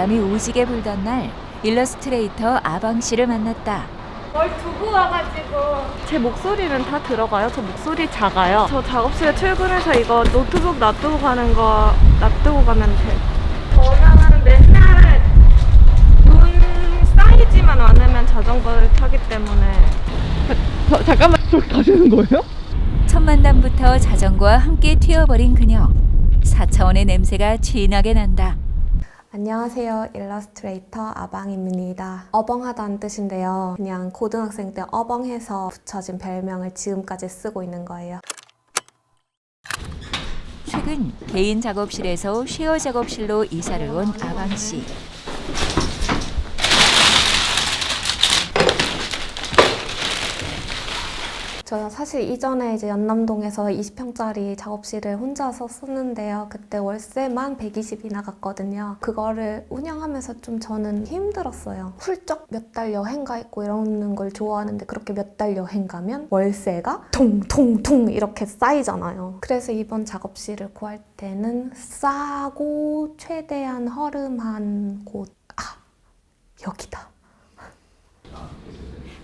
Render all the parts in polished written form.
바람이 오지게 불던 날 일러스트레이터 아방 씨를 만났다. 뭘 두고 와가지고. 제 목소리는 다 들어가요? 저 목소리 작아요. 저 작업실에 출근해서 이거 노트북 놔두고 가는 거 놔두고 가면 돼. 저는 맨날 눈 쌓이지만 않으면 자전거를 타기 때문에. 잠깐만, 저기 가시는 거예요? 첫 만남부터 자전거와 함께 튀어버린 그녀. 4차원의 냄새가 진하게 난다. 안녕하세요. 일러스트레이터 아방입니다. 어벙하다는 뜻인데요. 그냥 고등학생 때 어벙해서 붙여진 별명을 지금까지 쓰고 있는 거예요. 최근 개인 작업실에서 쉐어 작업실로 이사를 온 아방 씨. 저 사실 이전에 이제 연남동에서 20평짜리 작업실을 혼자서 썼는데요. 그때 월세만 120이 나갔거든요. 그거를 운영하면서 좀 저는 힘들었어요. 훌쩍 몇 달 여행 가 있고 이러는 걸 좋아하는데 그렇게 몇 달 여행 가면 월세가 통통통 이렇게 쌓이잖아요. 그래서 이번 작업실을 구할 때는 싸고 최대한 허름한 곳. 여기다.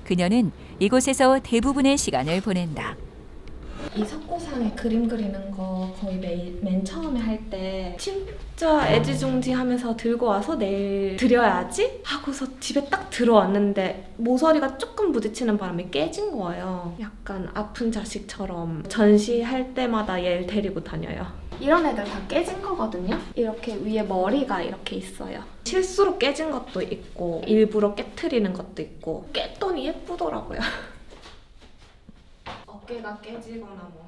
그녀는 이곳에서 대부분의 시간을 보낸다. 이 석고상에 그림 그리는 거 거의 맨 처음에 할 때 진짜 애지중지하면서 들고 와서 내일 드려야지 하고서 집에 딱 들어왔는데 모서리가 조금 부딪히는 바람에 깨진 거예요. 약간 아픈 자식처럼 전시할 때마다 얘를 데리고 다녀요. 이런 애들 다 깨진 거거든요. 이렇게 위에 머리가 이렇게 있어요. 실수로 깨진 것도 있고 일부러 깨트리는 것도 있고 깼더니 예쁘더라고요. 어깨가 깨지거나 뭐.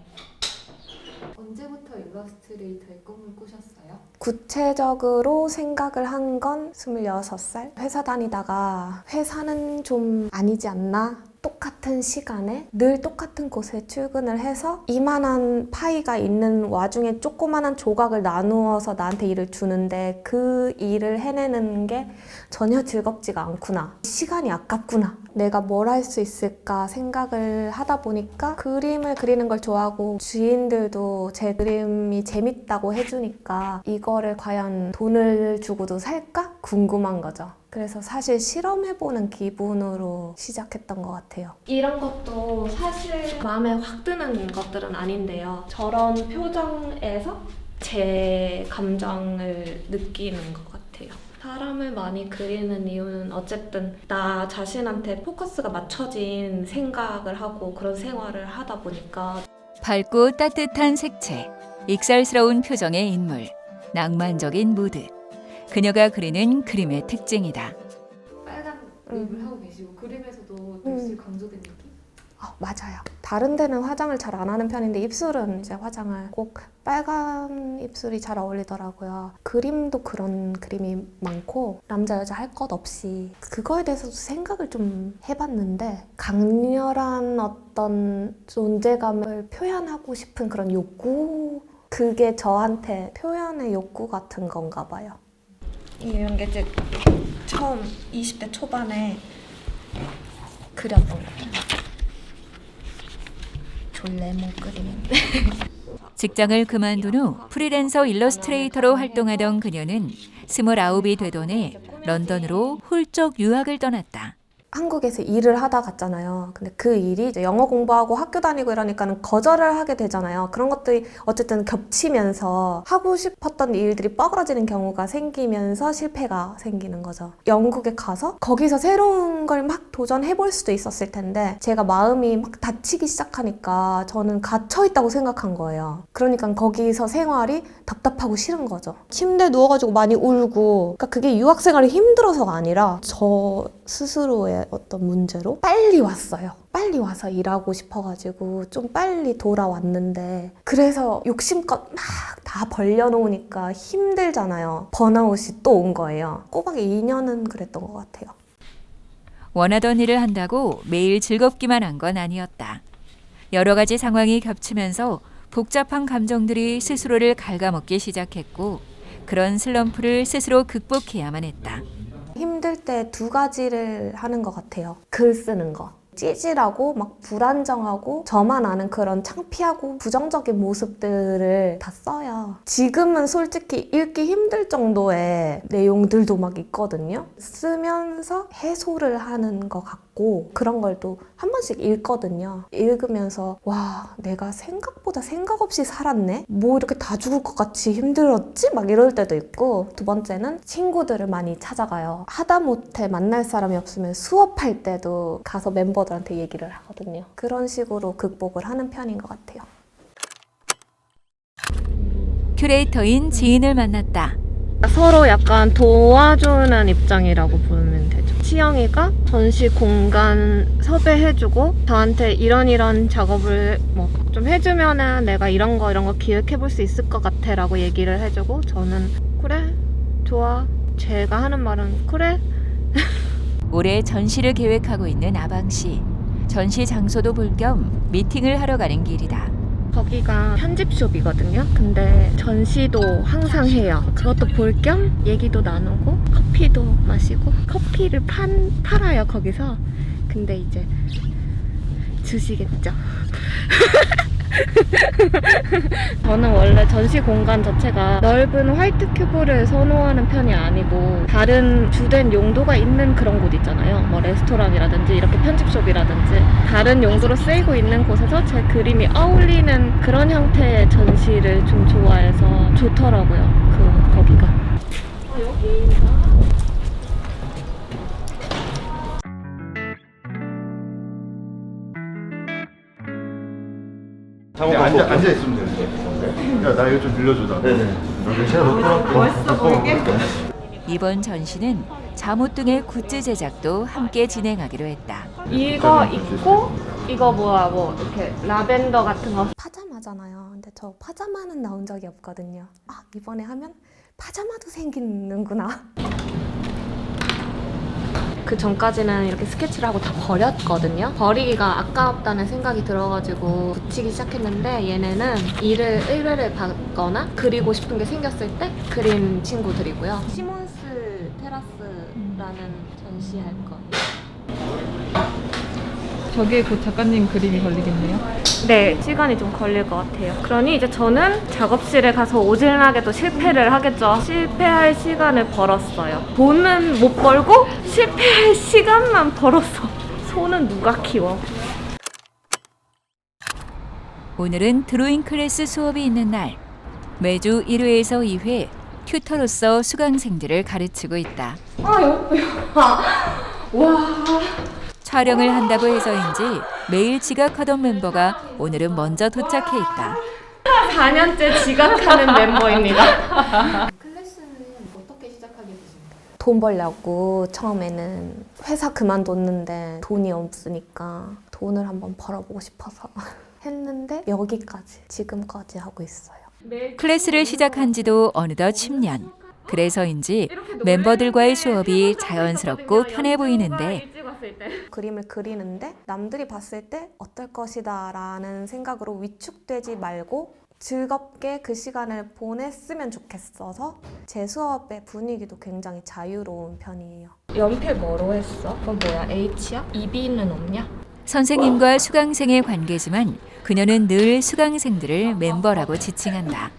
언제부터 일러스트레이터의 꿈을 꾸셨어요? 구체적으로 생각을 한 건 26살? 회사 다니다가 회사는 좀 아니지 않나? 똑같은 시간에 늘 똑같은 곳에 출근을 해서 이만한 파이가 있는 와중에 조그만한 조각을 나누어서 나한테 일을 주는데 그 일을 해내는 게 전혀 즐겁지가 않구나. 시간이 아깝구나. 내가 뭘 할 수 있을까 생각을 하다 보니까 그림을 그리는 걸 좋아하고 지인들도 제 그림이 재밌다고 해주니까 이거를 과연 돈을 주고도 살까? 궁금한 거죠. 그래서 사실 실험해보는 기분으로 시작했던 것 같아요. 이런 것도 사실 마음에 확 드는 것들은 아닌데요. 저런 표정에서 제 감정을 느끼는 것 같아요. 사람을 많이 그리는 이유는 어쨌든 나 자신한테 포커스가 맞춰진 생각을 하고 그런 생활을 하다 보니까 밝고 따뜻한 색채, 익살스러운 표정의 인물, 낭만적인 무드. 그녀가 그리는 그림의 특징이다. 빨간 립을 하고 계시고 그림에서도 글씨 강조된 느낌? 맞아요. 다른 데는 화장을 잘 안 하는 편인데 입술은 이제 화장을 꼭 빨간 입술이 잘 어울리더라고요. 그림도 그런 그림이 많고 남자 여자 할 것 없이 그거에 대해서도 생각을 좀 해봤는데 강렬한 어떤 존재감을 표현하고 싶은 그런 욕구? 그게 저한테 표현의 욕구 같은 건가 봐요. 이런 게 이제 처음 20대 초반에 그렸던 거예요. 졸레모 그림인데. 직장을 그만둔 후 프리랜서 일러스트레이터로 활동하던 그녀는 29이 되던 해 런던으로 훌쩍 유학을 떠났다. 한국에서 일을 하다 갔잖아요. 근데 그 일이 이제 영어 공부하고 학교 다니고 이러니까는 거절을 하게 되잖아요. 그런 것들이 어쨌든 겹치면서 하고 싶었던 일들이 뻐그러지는 경우가 생기면서 실패가 생기는 거죠. 영국에 가서 거기서 새로운 걸 막 도전해볼 수도 있었을 텐데 제가 마음이 막 다치기 시작하니까 저는 갇혀있다고 생각한 거예요. 그러니까 거기서 생활이 답답하고 싫은 거죠. 침대에 누워가지고 많이 울고 그러니까 그게 유학생활이 힘들어서가 아니라 저 스스로의 어떤 문제로 빨리 왔어요. 빨리 와서 일하고 싶어가지고 좀 빨리 돌아왔는데 그래서 욕심껏 막 다 벌려놓으니까 힘들잖아요. 번아웃이 또 온 거예요. 꼬박에 2년은 그랬던 것 같아요. 원하던 일을 한다고 매일 즐겁기만 한 건 아니었다. 여러 가지 상황이 겹치면서 복잡한 감정들이 스스로를 갉아먹기 시작했고 그런 슬럼프를 스스로 극복해야만 했다. 힘들 때 두 가지를 하는 것 같아요. 글 쓰는 거. 찌질하고 막 불안정하고 저만 아는 그런 창피하고 부정적인 모습들을 다 써요. 지금은 솔직히 읽기 힘들 정도의 내용들도 막 있거든요. 쓰면서 해소를 하는 것 같고 그런 걸 또 한 번씩 읽거든요. 읽으면서 와, 내가 생각보다 생각 없이 살았네? 뭐 이렇게 다 죽을 것 같이 힘들었지? 막 이럴 때도 있고, 두 번째는 친구들을 많이 찾아가요. 하다못해 만날 사람이 없으면 수업할 때도 가서 멤버들한테 얘기를 하거든요. 그런 식으로 극복을 하는 편인 것 같아요. 큐레이터인 지인을 만났다. 서로 약간 도와주는 입장이라고 보면 되죠. 치영이가 전시 공간 섭외해주고 저한테 이런 작업을 뭐 좀 해주면은 내가 이런 거 기획해볼 수 있을 것 같아 라고 얘기를 해주고, 저는 그래 좋아, 제가 하는 말은 그래. 올해 전시를 계획하고 있는 아방 씨. 전시 장소도 볼 겸 미팅을 하러 가는 길이다. 거기가 편집숍이거든요. 근데 전시도 항상 해요. 그것도 볼 겸 얘기도 나누고 커피도 마시고, 커피를 팔아요 거기서. 근데 이제 주시겠죠. 저는 원래 전시 공간 자체가 넓은 화이트 큐브를 선호하는 편이 아니고, 다른 주된 용도가 있는 그런 곳 있잖아요. 뭐 레스토랑이라든지 이렇게 편집숍이라든지 다른 용도로 쓰이고 있는 곳에서 제 그림이 어울리는 그런 형태의 전시를 좀 좋아해서 좋더라고요. 거기가. 여기가. 앉아 있으면 되는데. 야, 나 이거 좀 빌려줘. 나. 네네. 제가 놓고 멋있어 보이게. 이번 전시는 잠옷 등의 굿즈 제작도 함께 진행하기로 했다. 이거 있고, 이거 뭐 이렇게 라벤더 같은 거. 파자마잖아요. 근데 저 파자마는 나온 적이 없거든요. 아, 이번에 하면 파자마도 생기는구나. 그 전까지는 이렇게 스케치를 하고 다 버렸거든요. 버리기가 아깝다는 생각이 들어가지고 붙이기 시작했는데, 얘네는 일을 의뢰를 받거나 그리고 싶은 게 생겼을 때 그린 친구들이고요. 시몬스 테라스라는 전시할 거. 저기에 곧 작가님 그림이 걸리겠네요. 네, 시간이 좀 걸릴 것 같아요. 그러니 이제 저는 작업실에 가서 오질나게도 실패를 하겠죠. 실패할 시간을 벌었어요. 돈은 못 벌고 실패할 시간만 벌었어. 소는 누가 키워? 오늘은 드로잉 클래스 수업이 있는 날. 매주 1회에서 2회 튜터로서 수강생들을 가르치고 있다. 촬영을 한다고 해서인지 매일 지각하던 멤버가 오늘은 먼저 도착해 있다. 4년째 지각하는 멤버입니다. 클래스는 어떻게 시작하게 되셨나요? 돈 벌려고 처음에는 회사 그만뒀는데 돈이 없으니까 돈을 한번 벌어보고 싶어서 했는데 여기까지, 지금까지 하고 있어요. 클래스를 시작한 지도 어느덧 10년. 그래서인지 멤버들과의 수업이 자연스럽고 편해 보이는데 그림을 그리는데 남들이 봤을 때 어떨 것이다 라는 생각으로 위축되지 말고 즐겁게 그 시간을 보냈으면 좋겠어서 제 수업의 분위기도 굉장히 자유로운 편이에요. 연필 뭐로 했어? 그건 뭐야? H야? EB는 없냐? 선생님과 수강생의 관계지만 그녀는 늘 수강생들을 멤버라고 지칭한다.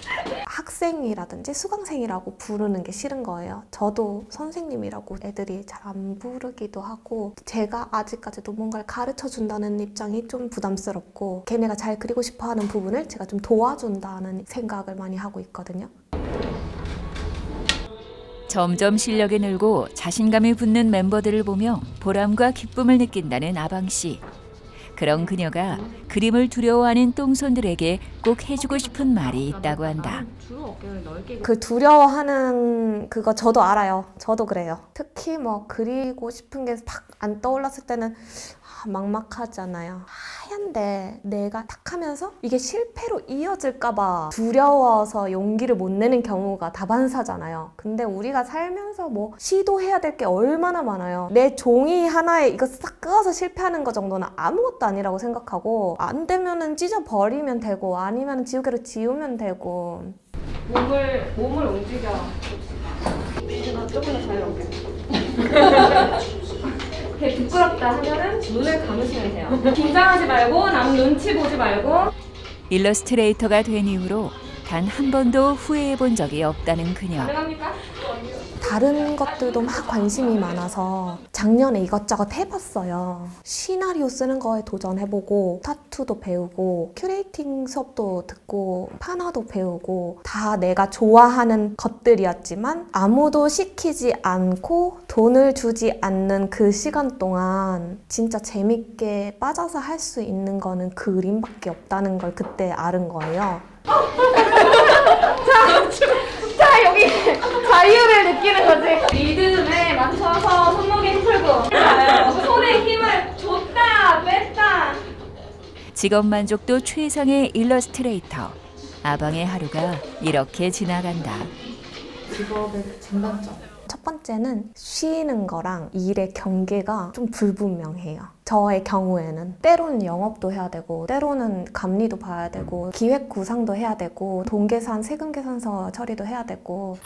학생이라든지 수강생이라고 부르는 게 싫은 거예요. 저도 선생님이라고 애들이 잘 안 부르기도 하고, 제가 아직까지도 뭔가를 가르쳐 준다는 입장이 좀 부담스럽고, 걔네가 잘 그리고 싶어 하는 부분을 제가 좀 도와준다는 생각을 많이 하고 있거든요. 점점 실력이 늘고 자신감이 붙는 멤버들을 보며 보람과 기쁨을 느낀다는 아방 씨. 그런 그녀가 그림을 두려워하는 똥손들에게 꼭 해주고 싶은 말이 있다고 한다. 그 두려워하는 그거 저도 알아요. 저도 그래요. 특히 뭐 그리고 싶은 게 팍 안 떠올랐을 때는 막막하잖아요. 하얀데 내가 탁 하면서 이게 실패로 이어질까봐 두려워서 용기를 못 내는 경우가 다반사잖아요. 근데 우리가 살면서 뭐 시도해야 될 게 얼마나 많아요. 내 종이 하나에 이거 싹 끄어서 실패하는 거 정도는 아무것도 아니라고 생각하고, 안 되면은 찢어버리면 되고 아니면 지우개로 지우면 되고. 몸을 움직여. 나 조금 더 자유롭게. 되게 부끄럽다 하면은 눈을 감으시면 돼요. 긴장하지 말고 남 눈치 보지 말고. 일러스트레이터가 된 이후로 단 한 번도 후회해 본 적이 없다는 그녀. 가능합니까? 다른 것들도 막 관심이 많아서 작년에 이것저것 해봤어요. 시나리오 쓰는 거에 도전해보고 타투도 배우고 큐레이팅 수업도 듣고 판화도 배우고 다 내가 좋아하는 것들이었지만 아무도 시키지 않고 돈을 주지 않는 그 시간 동안 진짜 재밌게 빠져서 할 수 있는 거는 그림밖에 없다는 걸 그때 알은 거예요. 자, 여기 자유를 느끼는 거지. 리듬에 맞춰서 손목에 힘 풀고. 손에 힘을 줬다, 뺐다. 직업 만족도 최상의 일러스트레이터. 아방의 하루가 이렇게 지나간다. 직업의 장단점. 첫 번째는 쉬는 거랑 일의 경계가 좀 불분명해요. 저의 경우에는 때로는 영업도 해야 되고 때로는 감리도 봐야 되고 기획 구상도 해야 되고 돈 계산, 세금 계산서 처리도 해야 되고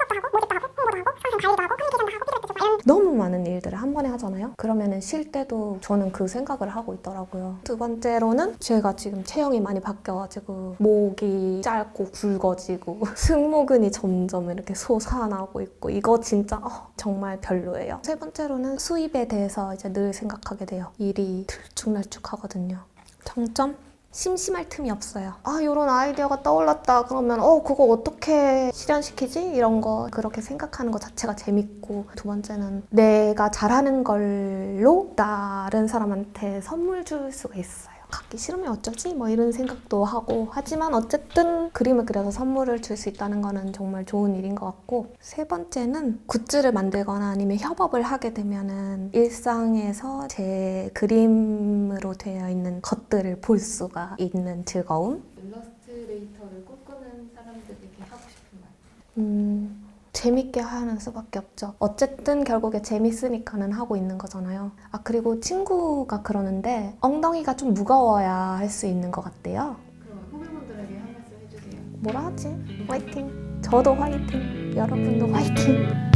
너무 많은 일들을 한 번에 하잖아요. 그러면은 쉴 때도 저는 그 생각을 하고 있더라고요. 두 번째로는 제가 지금 체형이 많이 바뀌어가지고 목이 짧고 굵어지고 승모근이 점점 이렇게 솟아나고 있고 이거 진짜 정말 별로예요. 세 번째로는 수입에 대해서 이제 늘 생각하게 돼요. 일이 들쭉날쭉하거든요. 장점? 심심할 틈이 없어요. 이런 아이디어가 떠올랐다 그러면 그거 어떻게 실현시키지? 이런 거 그렇게 생각하는 것 자체가 재밌고, 두 번째는 내가 잘하는 걸로 다른 사람한테 선물 줄 수가 있어요. 갖기 싫으면 어쩌지? 뭐 이런 생각도 하고, 하지만 어쨌든 그림을 그려서 선물을 줄 수 있다는 거는 정말 좋은 일인 것 같고, 세 번째는 굿즈를 만들거나 아니면 협업을 하게 되면은 일상에서 제 그림으로 되어 있는 것들을 볼 수가 있는 즐거움? 일러스트레이터를 꿈꾸는 사람들에게 하고 싶은 말. 재밌게 하는 수밖에 없죠. 어쨌든 결국에 재밌으니까는 하고 있는 거잖아요. 그리고 친구가 그러는데 엉덩이가 좀 무거워야 할 수 있는 것 같대요. 그럼 후배분들에게 한 말씀 해주세요. 뭐라 하지? 화이팅! 저도 화이팅! 여러분도 화이팅!